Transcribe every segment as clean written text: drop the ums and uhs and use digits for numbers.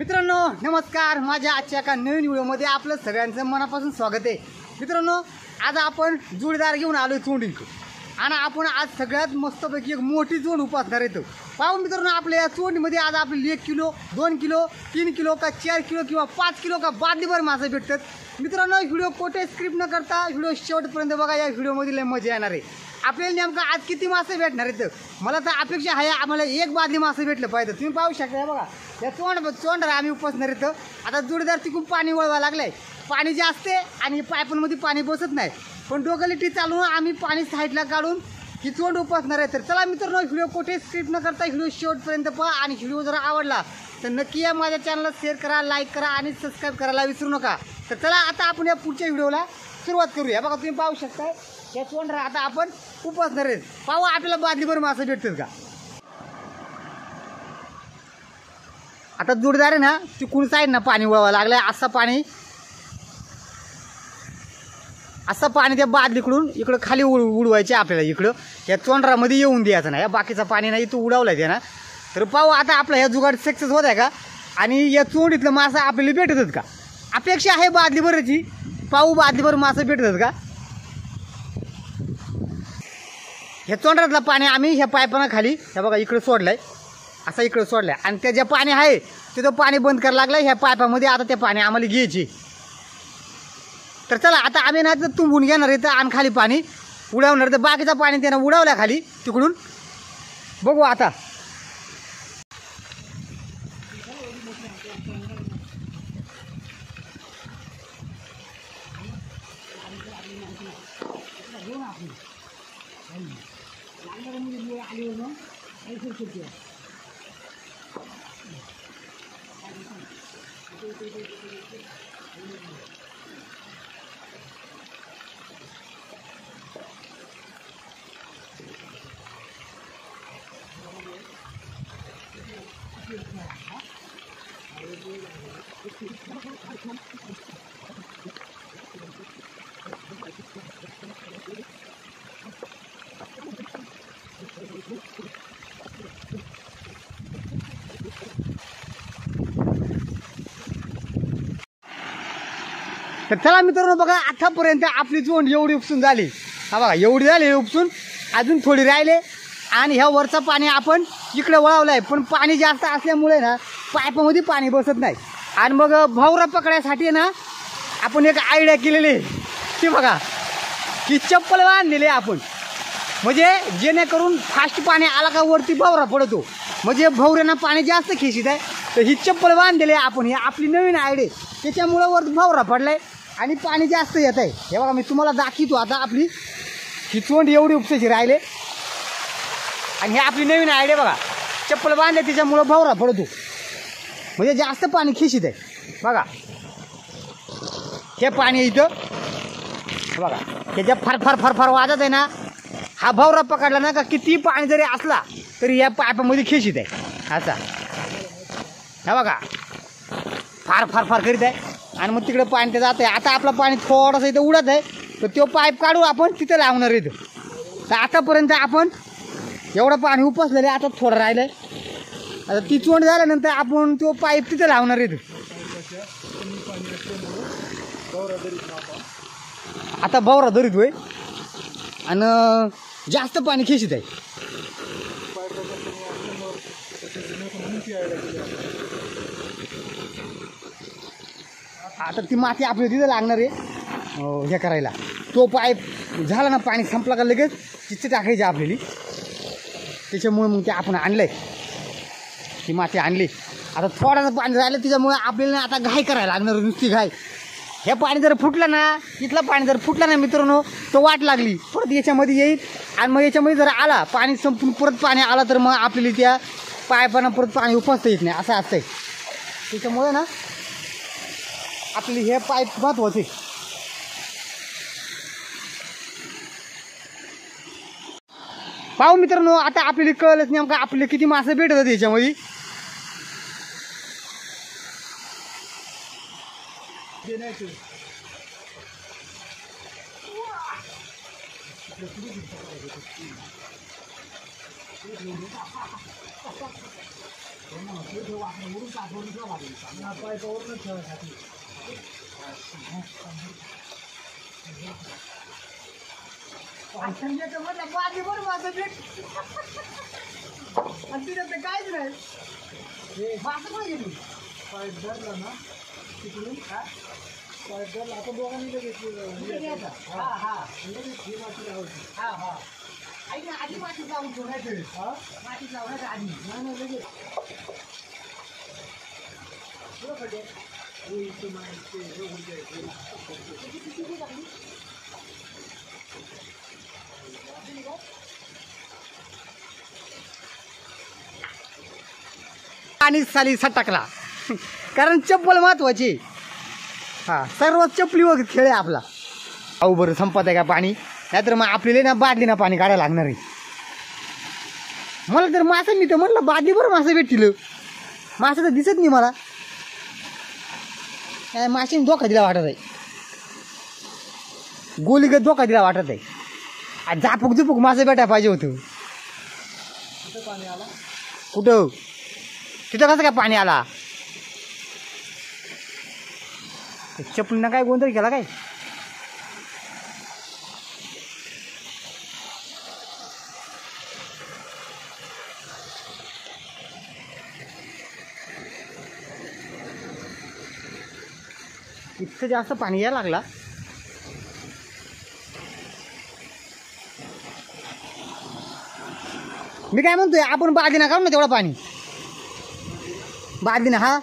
मित्रांनो नमस्कार, माझ्या आजच्या एका नवीन व्हिडिओमध्ये आपलं सगळ्यांचं मनापासून स्वागत आहे। मित्रांनो आज आपण जोडीदार घेऊन आलोय चोंडीत आणि आपण आज सगळ्यात मस्तपैकी एक मोठी जोड उपासणार येतो। पाहू मित्रांनो, आपल्या या चोंडीमध्ये आज आपल्याला 1 किलो 2 किलो 3 किलो का 4 किलो किंवा 5 किलो का बादलीभर मासे भेटतात। मित्रांनो व्हिडिओ कोठे स्क्रिप्ट न करता व्हिडिओ शेवटपर्यंत बघा, या व्हिडिओमध्ये लय मजा येणार आहे। आपल्याला नेमकं आज किती मासे भेटणार आहेत मला तर अपेक्षा आहे आम्हाला एक बादली मासे भेटलं पाहिजे। तुम्ही पाहू शकता बघा, या चोंडाला आम्ही उपसणार येतो। आता जोडीदार तिकून पाणी वळवा लागलंय, पाणी जास्त आहे आणि पायपांमध्ये पाणी बसत नाही, पण डोकलिटी चालून आम्ही पाणी साईडला काढून ही चोंड उपसणार आहे। तर चला मित्रांनो, व्हिडिओ कोठे स्क्रिप्ट न करता व्हिडिओ शेवटपर्यंत पहा आणि व्हिडिओ जर आवडला तर नक्की या माझ्या चॅनलला शेअर करा, लाईक करा आणि सबस्क्राईब करायला विसरू नका। तर चला आता आपण या पुढच्या व्हिडिओला सुरुवात करूया। बघा तुम्ही पाहू शकता या चोंडा आता आपण उपसणार आहेत। पाहू आपल्याला बादलीभर मासे भेटतात का। आता जोडीदार आहे ना तिकडून साईड ना पाणी वळवा लागलंय, असं पाणी त्या बादलीकडून इकडं खाली उडवायचे आपल्याला, इकडं या चोंडरामध्ये येऊन द्यायचं नाही। या बाकीचा पाणी नाही इथं उडवलाय ते ना। तर पाहू आता आपला ह्या जुगाड सक्सेस होत आहे का आणि या चोंडीतलं मासा आपल्याला भेटतात का। अपेक्षा आहे बादलीभरची, पाहू बादलीभर मासा भेटतात का। ह्या चोंडरातलं पाणी आम्ही ह्या पायपानं खाली ह्या बघा इकडं सोडलंय, असं इकडं सोडलंय आणि त्या ज्या पाणी आहे तिथं पाणी बंद करायला लागलंय ह्या पायपामध्ये। आता ते पाणी आम्हाला घ्यायची। तर चला आता आम्ही ना तर तुंबून घेणार इथं आणि खाली पाणी उडवणार, तर बाकीचं पाणी त्यानं उडवलं खाली तिकडून। बघू आता तर चला मित्रांनो बघा, आतापर्यंत आपली जोड एवढी उपसून झाली। हा बघा एवढी झाली उपसून, अजून थोडी राहिले आणि ह्या वरचं पाणी आपण इकडे वळवलं आहे, पण पाणी जास्त असल्यामुळे ना पाईपामध्ये पाणी बसत नाही। आणि मग भावरा पकडायसाठी ना आपण एक आयडिया केलेली आहे, ती बघा की चप्पल बांधलेली आहे आपण, म्हणजे जेणेकरून फास्ट पाणी आला का वरती भावरा पडतो, म्हणजे भावऱ्यांना पाणी जास्त खेचीत आहे। तर ही चप्पल बांधलेली आहे आपण, ही आपली नवीन आयडिया, त्याच्यामुळं वरती भावरा पडलाय आणि पाणी जास्त येत आहे। हे बघा मी तुम्हाला दाखवतो आता आपली ही चोंड एवढी उपसायची राहिले आणि हे आपली नवीन आयडिया बघा, चप्पल बांधले त्याच्यामुळं भावरा पडतो, म्हणजे जास्त पाणी खेचीत आहे। बघा हे पाणी इथं बघा ह्याच्या फार फार फार फार वाजत आहे ना, हा भावरा पकडला ना का किती पाणी जरी असला तरी या पाईपामध्ये खेचीत आहे असा। हे बघा फार फार फार करीत आहे आणि मग तिकडे पाणी ते जात आहे। आता आपलं पाणी थोडंसं इथं उडत आहे, तर तो पाईप काढू आपण तिथं लावणार इथं। तर आतापर्यंत आपण एवढं पाणी उपसलेलं आहे, आता थोडं राहिलं आहे। आता ती चोंड झाल्यानंतर आपण तो पाईप तिथं लावणार इथं। आता भावरा धरीत होय आणि जास्त पाणी खेचीत आहे। आता ती माती आपली तिथं लागणार आहे हे करायला। तो पाईप झाला ना, पाणी संपला का लगेच तिथे टाकायची आपल्याला, त्याच्यामुळे मग ते आपण आणलंय, ती माती आणली। आता थोडंसं पाणी राहिलं त्याच्यामुळे आपल्याला आता घाई करायला लागणार, नुसती घाई। हे पाणी जर फुटलं ना, इथलं पाणी जर फुटलं ना मित्रांनो, तो वाट लागली परत याच्यामध्ये येईल आणि मग याच्यामध्ये जर आला पाणी संपून परत पाणी आला तर मग आपल्याला त्या पाईपानं परत पाणी उपसता येत नाही, असं असतंय। त्याच्यामुळे ना आपली हे पाईप महत्वाचे। पाहू मित्रांनो, आता आपल्याला कळलंच नेमकं आपले किती मासे भेटतात याच्यामध्ये। बाजी बरं माझं भेट आणि तिथं तर काहीच नाही माझं पण गेली पाईप धरला ना तिकडून पाईप धरला आपण दोघांनी लगेच हा हा हा हा ऐक ना आधी मातीत लावून ठेवायचं हा मातीत लावण्याचं आधी नाही नाही लगेच आणि साली सटकला कारण चप्पल महत्वाची हा सर्व चपली वगैरे खेळ आहे आपला अहो बरं संपत आहे का पाणी नाहीतर मग आपल्याला ना बादली ना पाणी काढायला लागणार आहे मला तर मासं मी तर म्हटलं बादली बरं मासं भेटतील मासं तर दिसत नाही मला माशीने धोका दिला वाटत आहे गोलीगत धोका दिला वाटत आहे झापूक झुपूक मासं भेटायला पाहिजे होतं पाणी आला कुठं तिथं कसं काय पाणी आला चपलीनं काय गोंधळ केला काय इतकं जास्त पाणी यायला लागला मी काय म्हणतोय आपण बादलीना काढू ना तेवढं पाणी बादलीना हा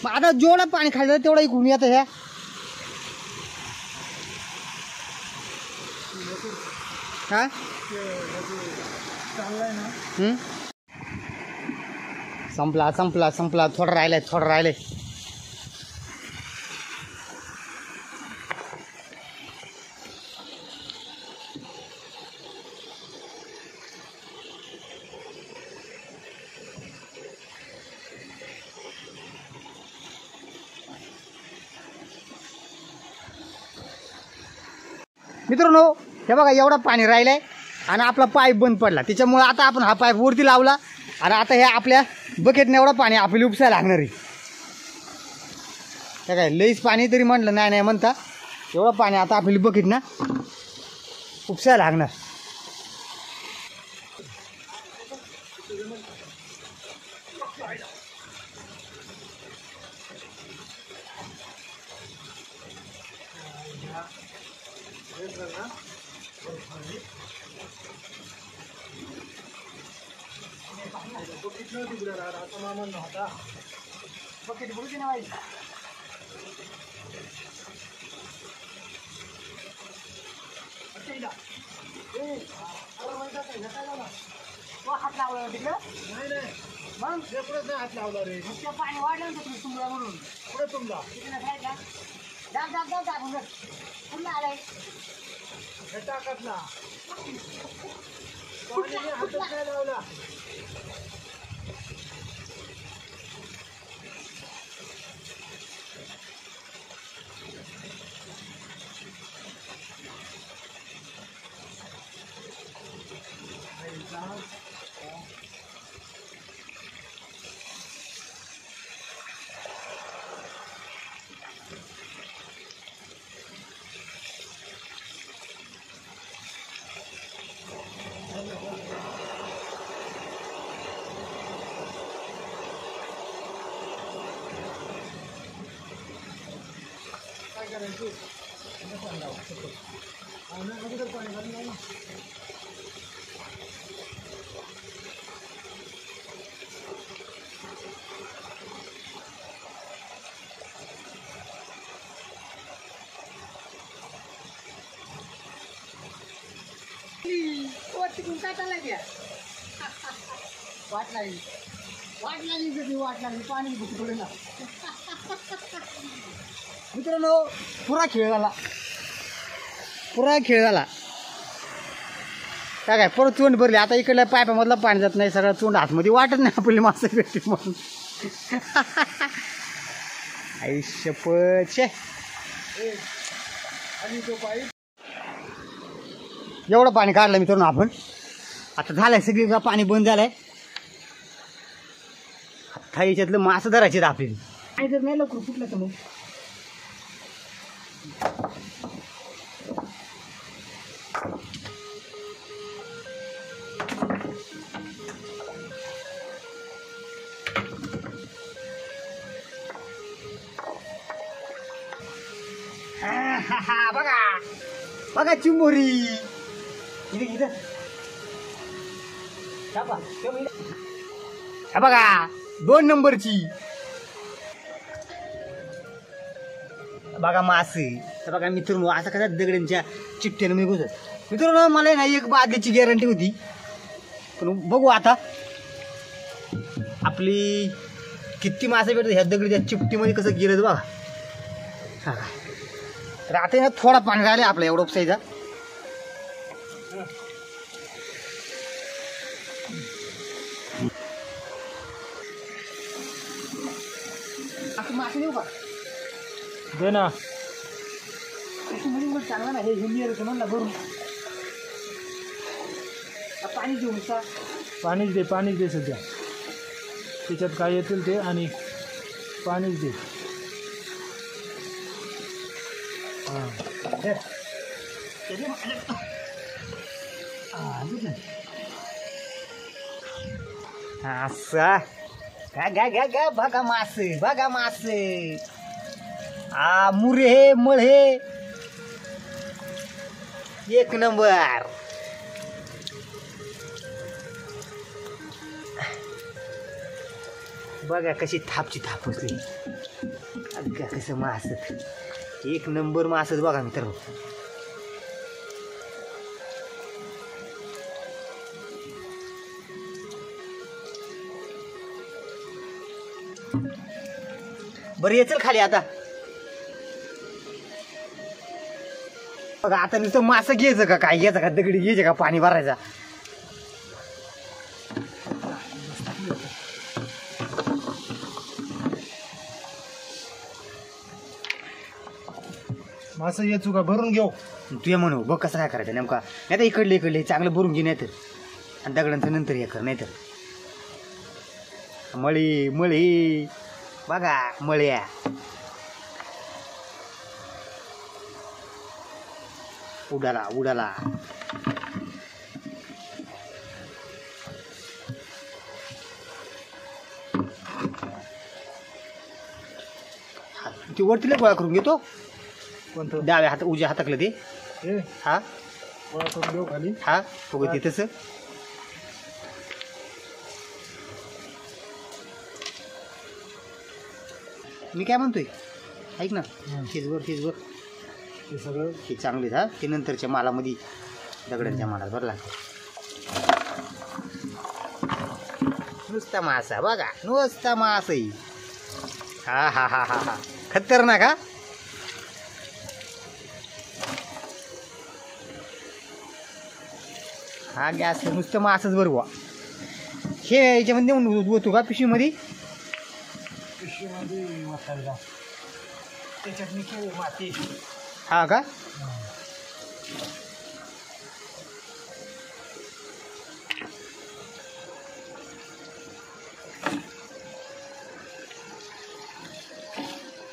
मग आता जेवढं पाणी खाल्लं तेवढं इकडून येतं ह्या हा संपला संपला संपला थोडं राहिलंय मित्रांनो हे बघा एवढं पाणी राहिलंय आणि आपला पाईप बंद पडला त्याच्यामुळे आता आपण हा पाईप वरती लावला आणि आता हे आपल्या बकेटने एवढं पाणी आपल्याला उपसायला लागणार आहे काय लईच पाणी तरी म्हटलं नाही म्हणता एवढं पाणी आता आपली बकेट ना उपसायला लागणार बकेट बुडकी नाही हात लावला तिकडं नाही मग पुढे नाही हात लावला रे पाणी वाढलं ना तुम्ही तुमला म्हणून पुढे तुमला तिकडे काय का दाब टाकून पुन्हा आलाय टाकत ना हातात काय लावला वाट लागली पाणी थोडे ना मित्रांनो पुरा खेळ झाला काय परत चोंड भरली आता इकडल्या पायपामधलं पाणी जात नाही सगळं चोंड आतमध्ये वाटत नाही आपली मासे भेटते म्हणून आयुष्यपचे एवढं पाणी काढलं मित्रांनो आपण आता झालंय सगळी पाणी बंद झालंय. आता याच्यातलं मासं धरायचे आपल्याला. आणि जर नाही लवकर कुठलं तर मग बघा बघा चिंबोरी इथे इथं बघा 2 नंबरची. बघा मासे. बघा मित्रांनो असं कसा दगडांच्या चिठ्ठ्यानं मी घुसत. मित्रांनो मला ना एक बादलीची गॅरंटी होती, पण बघू आता आपली किती मासे भेटत ह्या दगडीच्या चिपटीमध्ये कसं गेलं बघा. हा तर आता ना थोडा पाणी राहिले आपला एवढं उपसायचा. मासे देऊ का दे ना. चांगला ना हे मिळत म्हणला भरून पाणी देऊ नुसता. पाणीच दे सध्या. त्याच्यात काय येतील ते आणि पाणीच दे. हां असं गा बघा मासे बघा मासे. मुरे मळे 1 नंबर. बघा कशी थापची थाप असली. अगं कसं मास 1 नंबर मासच बघा मित्रांनो. बरं येचल खाली आता. बघा आता नुसतं मासं घ्यायचं का काय घ्यायचं का दगडी घ्यायचं का पाणी भरायचा. मासं येचू का भरून घेऊ. तू ये म्हणू बघ कसं काय करायचं नेमका. नाही तर इकडले चांगलं भरून घे, नाही तर आणि दगडांचं नंतर हे कर. नाही तर मळी बघा मळ्या. उडाला ते वरतीला गोळा करून घेतो. कोणतं डाव्या हात उजव्या हाताकलं ते. हे हा गोळा करून देऊ खाली. हा बघ ते तसं. मी काय म्हणतोय ऐक ना. हेच वर हे सगळं हे चांगले हा. ते नंतरच्या मालामध्ये दगडांच्या मालात भरला. नुसता मासा बघा नुसता मासही. हा खतरनाक हा. हा गॅस नुसतं मासच बरोबर. हे याच्यामध्ये नेऊन होतो का पिशवीमध्ये वाटायला त्याच्यात मी खेळ माती. हा का.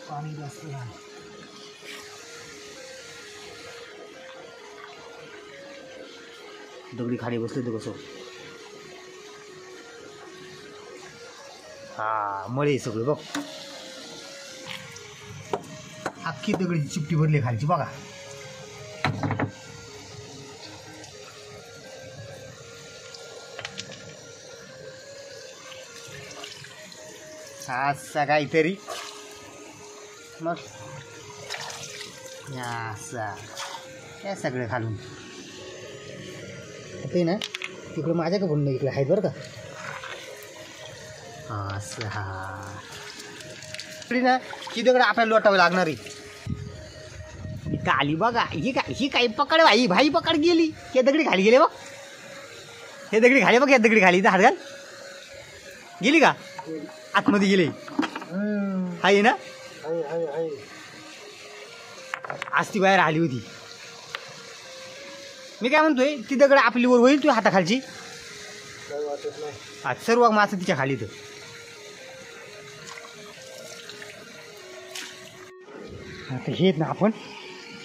पाणी जास्त नाही. दगडी खाली बसले तर कसं. हा मळे सगळं बघ. अख्खी दगडी चिपटी भरली खालची बघा. असा काहीतरी मग या सगळं खालून ते ना तिकडं माझ्या का बोलणं इकडे आहेत बरं का. असं हा ना ही दगड आपल्याला लोटावी लागणार आहे. इथं आली बघा. ही काही पकड भाई पकड गेली. हे दगडी खाली गेले बघ. हे दगडी खाली बघ. या दगडी खाली इथं हात घाल. गेली का आतमध्ये गेली. हाय ना आज ती बाहेर आली होती. मी काय म्हणतोय ती दगड आपली वर होईल तुझ्या हाताखालची. काही वाटत नाही. आज सर्व मासे तिच्या खाली तर आता हे ना आपण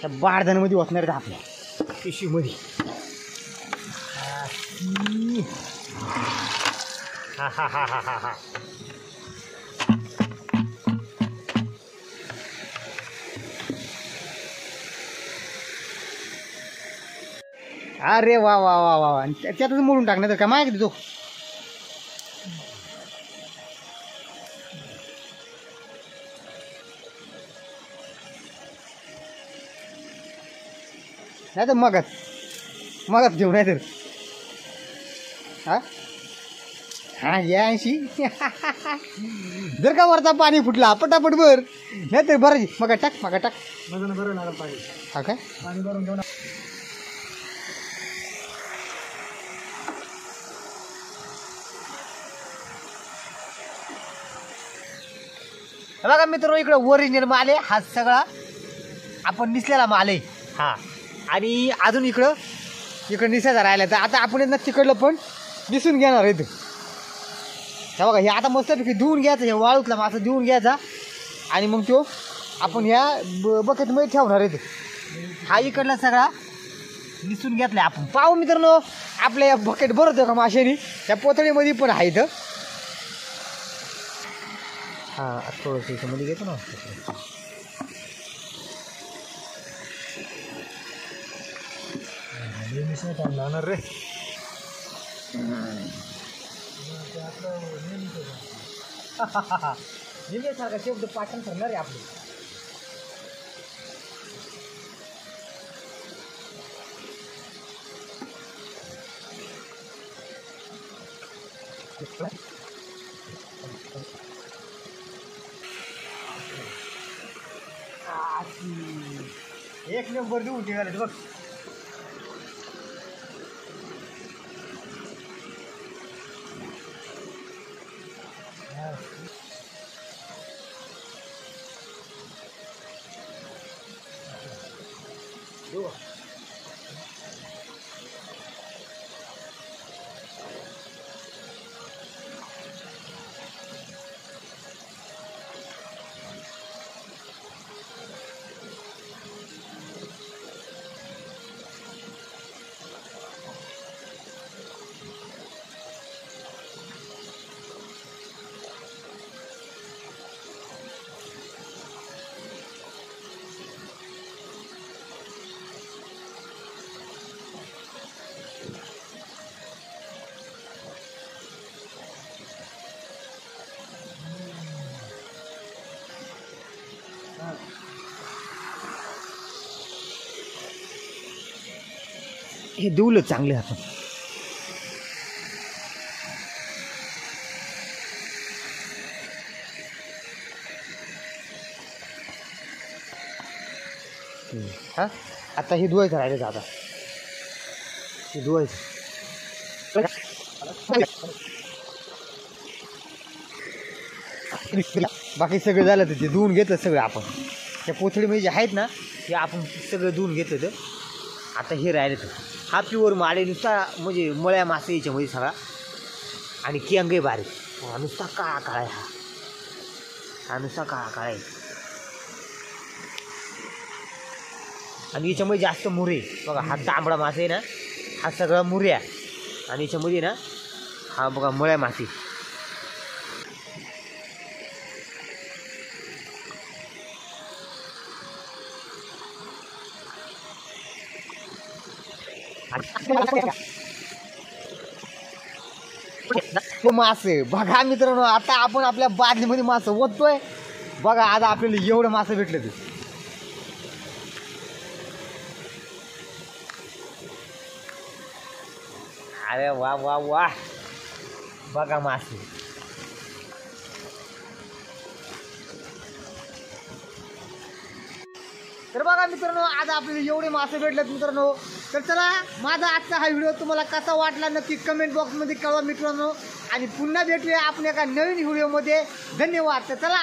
त्या बारदाण्यामध्ये ओतणार आहेत आपल्या पिशवीमध्ये. हा हा हा हा हा हा अरे वा वा वा वा वा. त्यातच मोडून टाकणार का माहिती तो. नाही तर मगच घेऊन नाही तर हा हा याशी जर का वरचा पाणी फुटला पटापट भर नाही तर बरं मग टाक माझं बरं लागलं पाणी. हा काय पाणी भरून घेऊन बघा मित्र इकडं ओरिजिनल माल आहे. हा सगळा आपण निसलेला माल आहे. हा आणि अजून इकडं निसायचा राहिला तर आता आपण ना तिकडलं पण निसून घेणार आहे. हे बघा हे आता मस्तपैकी धुवून घ्यायचं. हे वाळूतला मासा धुवून घ्यायचा आणि मग तो आपण ह्या बकेटमध्ये ठेवणार आहे. हा इकडला सगळा निसून घेतला आपण. पाहू मित्रांनो आपल्या या बकेट भरतो का माशानी. त्या पोतळीमध्ये पण आहे इथं. हा थोडंसं याच्यामध्ये घेतो ना. लागणार रे. निघण्यासारखा शब्द पाठण करणार आहे आपले. एक नंबर देऊन ठेवायला बघ. हे देऊलं चांगले आपण. हा आता हे धुवायचं राहिलं. आता हे धुवायचं. बाकी सगळं झालं तर ते धुवून घेतलं सगळं आपण. त्या पोथळीमध्ये जे आहेत ना ते आपण सगळं धुवून घेतलं. तर आता हे राहिलं तर हा प्युअर माळे नुसता म्हणजे मळ्या मासे याच्यामध्ये सगळा. आणि किंगे बारीक नुसता काळा काळा आहे. हा नुसता काळा काळा आहे. आणि याच्यामध्ये जास्त मुरे बघा. हा तांबडा मासे आहे ना हा सगळा मुऱ्या. आणि याच्यामध्ये ना हा बघा मळ्या मासे. मासे बघा मित्रांनो आता आपण आपल्या बादलीमध्ये मासे ओततोय. बघा आता आपल्याला एवढं मासे भेटले ते. अरे वा वा वा बघा मासे. तर बघा मित्रांनो आज आपल्याला एवढे मासे भेटलेत मित्रांनो. तर चला माझा आजचा हा व्हिडिओ तुम्हाला कसा वाटला नक्की कमेंट बॉक्समध्ये कळवा मित्रांनो. आणि पुन्हा भेटूया आपण एका नवीन व्हिडिओमध्ये. धन्यवाद. तर चला.